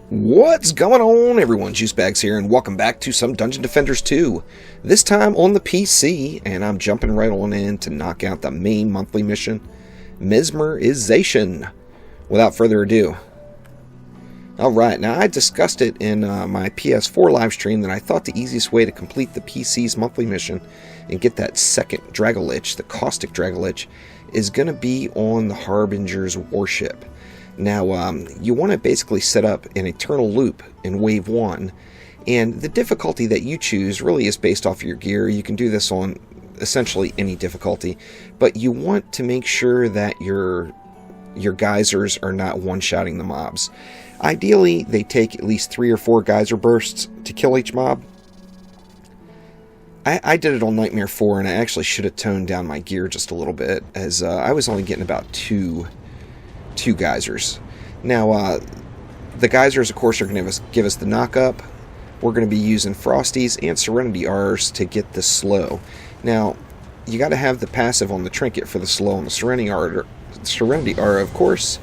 What's going on, everyone? Juicebags here, and welcome back to some Dungeon Defenders 2. This time on the PC, and I'm jumping right on in to knock out the main monthly mission, Mesmerization. Without further ado. Alright, now I discussed it in my PS4 live stream that I thought the easiest way to complete the PC's monthly mission and get that second Dragolich, the Caustic Dragolich, is going to be on the Harbinger's warship. Now, you want to basically set up an eternal loop in Wave 1, and the difficulty that you choose really is based off your gear. You can do this on essentially any difficulty, but you want to make sure that your geysers are not one-shotting the mobs. Ideally, they take at least 3 or 4 geyser bursts to kill each mob. I did it on Nightmare 4, and I actually should have toned down my gear just a little bit, as I was only getting about two geysers. Now, the geysers, of course, are going to give us the knock-up. We're going to be using Frosties and Serenity R's to get the slow. Now, you got to have the passive on the trinket for the slow and the Serenity R, of course,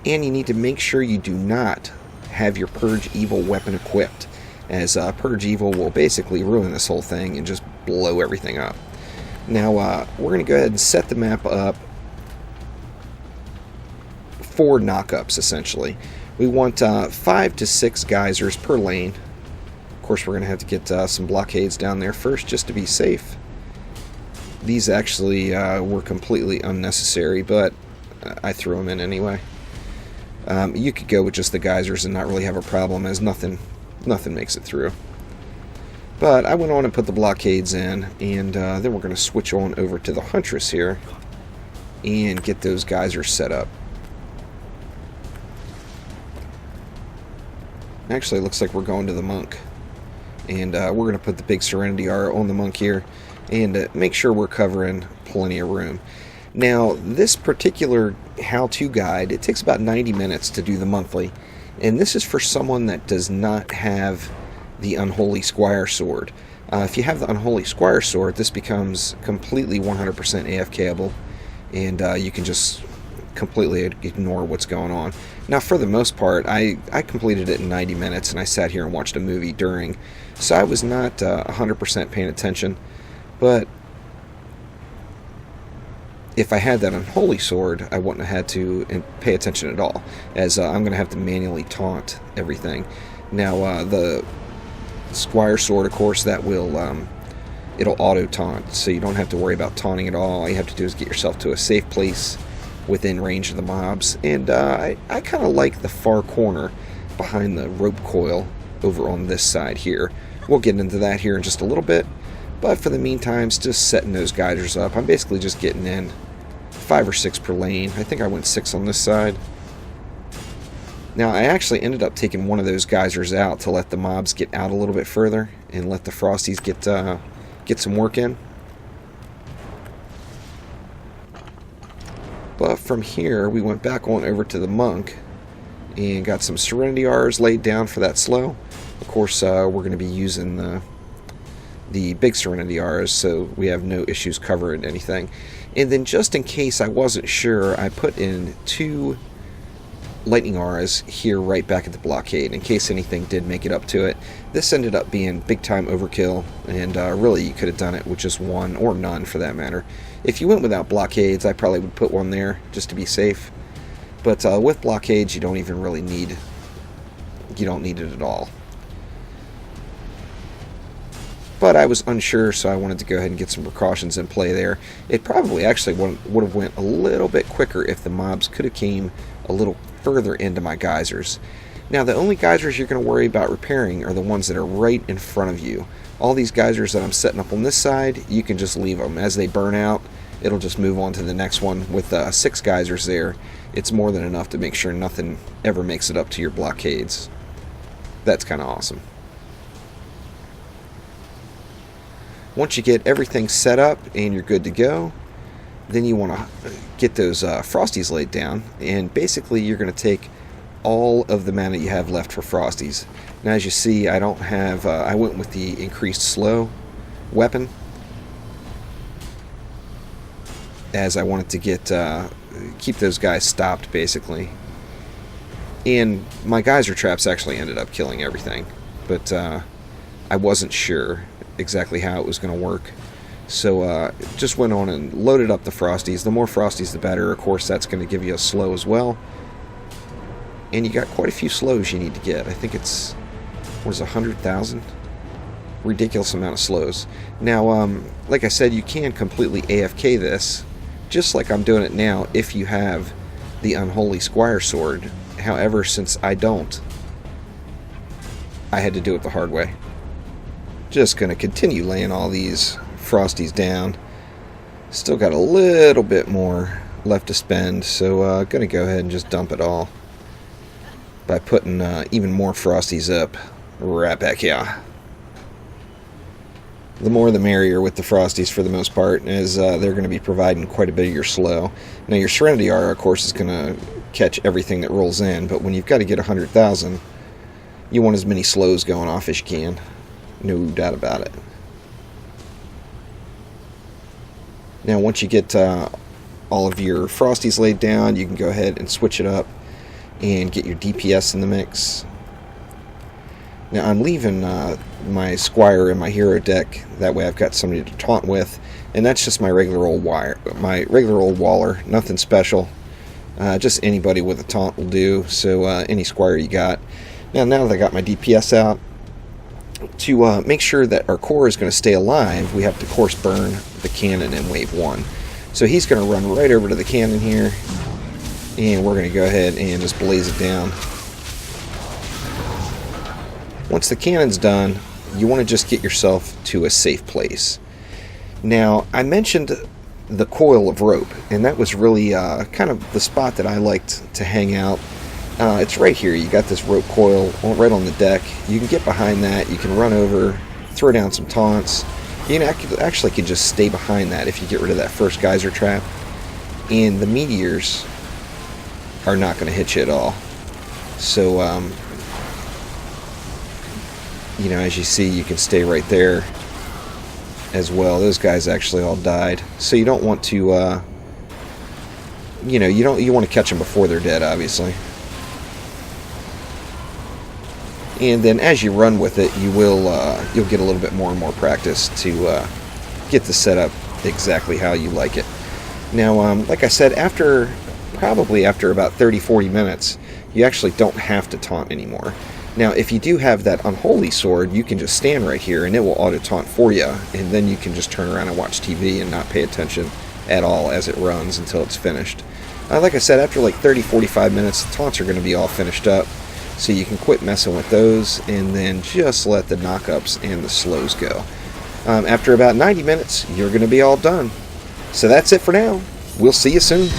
and you need to make sure you do not have your Purge Evil weapon equipped, as Purge Evil will basically ruin this whole thing and just blow everything up. Now, we're going to go ahead and set the map up 4 knockups, essentially. We want 5 to 6 geysers per lane. Of course, we're going to have to get some blockades down there first, just to be safe. These actually were completely unnecessary, but I threw them in anyway. You could go with just the geysers and not really have a problem, as nothing makes it through. But I went on and put the blockades in, and then we're going to switch on over to the Huntress here and get those geysers set up. Actually, it looks like we're going to the Monk. And we're going to put the big Serenity R on the Monk here and make sure we're covering plenty of room. Now, this particular how-to guide, it takes about 90 minutes to do the monthly. And this is for someone that does not have the Unholy Squire Sword. If you have the Unholy Squire Sword, this becomes completely 100% AFKable. And you can just completely ignore what's going on. Now, for the most part, I completed it in 90 minutes, and I sat here and watched a movie during, so I was not 100% paying attention. But if I had that Unholy Sword, I wouldn't have had to pay attention at all, as I'm going to have to manually taunt everything. Now, the Squire Sword, of course, that will it'll auto-taunt, so you don't have to worry about taunting at all. All you have to do is get yourself to a safe place within range of the mobs, and I kind of like the far corner behind the rope coil over on this side here. We'll get into that here in just a little bit, but for the meantime, just setting those geysers up. I'm basically just getting in 5 or 6 per lane. I think I went 6 on this side. Now, I actually ended up taking one of those geysers out to let the mobs get out a little bit further and let the Frosties get some work in. But from here, we went back on over to the Monk and got some Serenity R's laid down for that slow. Of course, we're going to be using the big Serenity R's, so we have no issues covering anything. And then just in case I wasn't sure, I put in 2 Lightning R's here right back at the blockade, in case anything did make it up to it. This ended up being big-time overkill, and really you could have done it with just 1, or none for that matter. If you went without blockades, I probably would put 1 there, just to be safe. But with blockades, you don't even really need it at all. But I was unsure, so I wanted to go ahead and get some precautions in play there. It probably actually would have went a little bit quicker if the mobs could have came a little further into my geysers. Now, the only geysers you're going to worry about repairing are the ones that are right in front of you. All these geysers that I'm setting up on this side, you can just leave them. As they burn out, it'll just move on to the next one. With 6 geysers there, it's more than enough to make sure nothing ever makes it up to your blockades. That's kind of awesome. Once you get everything set up and you're good to go, then you want to get those Frosties laid down, and basically you're going to take all of the mana you have left for Frosties. Now, as you see, I don't have, I went with the increased slow weapon, as I wanted to get keep those guys stopped, basically. And my geyser traps actually ended up killing everything, but I wasn't sure exactly how it was going to work. So just went on and loaded up the Frosties. The more Frosties the better. Of course, that's going to give you a slow as well. And you got quite a few slows you need to get. I think it's, what is it, 100,000? Ridiculous amount of slows. Now, like I said, you can completely AFK this, just like I'm doing it now, if you have the Unholy Squire Sword. However, since I don't, I had to do it the hard way. Just going to continue laying all these Frosties down. Still got a little bit more left to spend, so going to go ahead and just dump it all by putting even more Frosties up right back here. The more the merrier with the Frosties for the most part, as they're going to be providing quite a bit of your slow. Now your Serenity Aura, of course, is going to catch everything that rolls in, but when you've got to get 100,000, you want as many slows going off as you can. No doubt about it. Now once you get all of your Frosties laid down, you can go ahead and switch it up and get your DPS in the mix. Now I'm leaving my Squire and my Hero deck, that way I've got somebody to taunt with, and that's just my regular old Waller, nothing special. Just anybody with a taunt will do, so any Squire you got. Now that I got my DPS out, to make sure that our core is going to stay alive, we have to course burn the cannon in wave 1. So he's going to run right over to the cannon here, and we're going to go ahead and just blaze it down. Once the cannon's done, you want to just get yourself to a safe place. Now, I mentioned the coil of rope, and that was really kind of the spot that I liked to hang out. It's right here. You got this rope coil right on the deck. You can get behind that. You can run over, throw down some taunts. You actually can just stay behind that if you get rid of that first geyser trap. And the meteors are not going to hit you at all. So, you know, as you see, you can stay right there as well. Those guys actually all died. So you don't want to, you want to catch them before they're dead, obviously. And then as you run with it, you'll get a little bit more and more practice to get the setup exactly how you like it. Now, like I said, probably after about 30-40 minutes, you actually don't have to taunt anymore. Now, if you do have that Unholy Sword, you can just stand right here and it will auto-taunt for you, and then you can just turn around and watch TV and not pay attention at all as it runs until it's finished. Like I said, after like 30-45 minutes, the taunts are going to be all finished up, so you can quit messing with those and then just let the knockups and the slows go. After about 90 minutes, you're going to be all done. So that's it for now. We'll see you soon.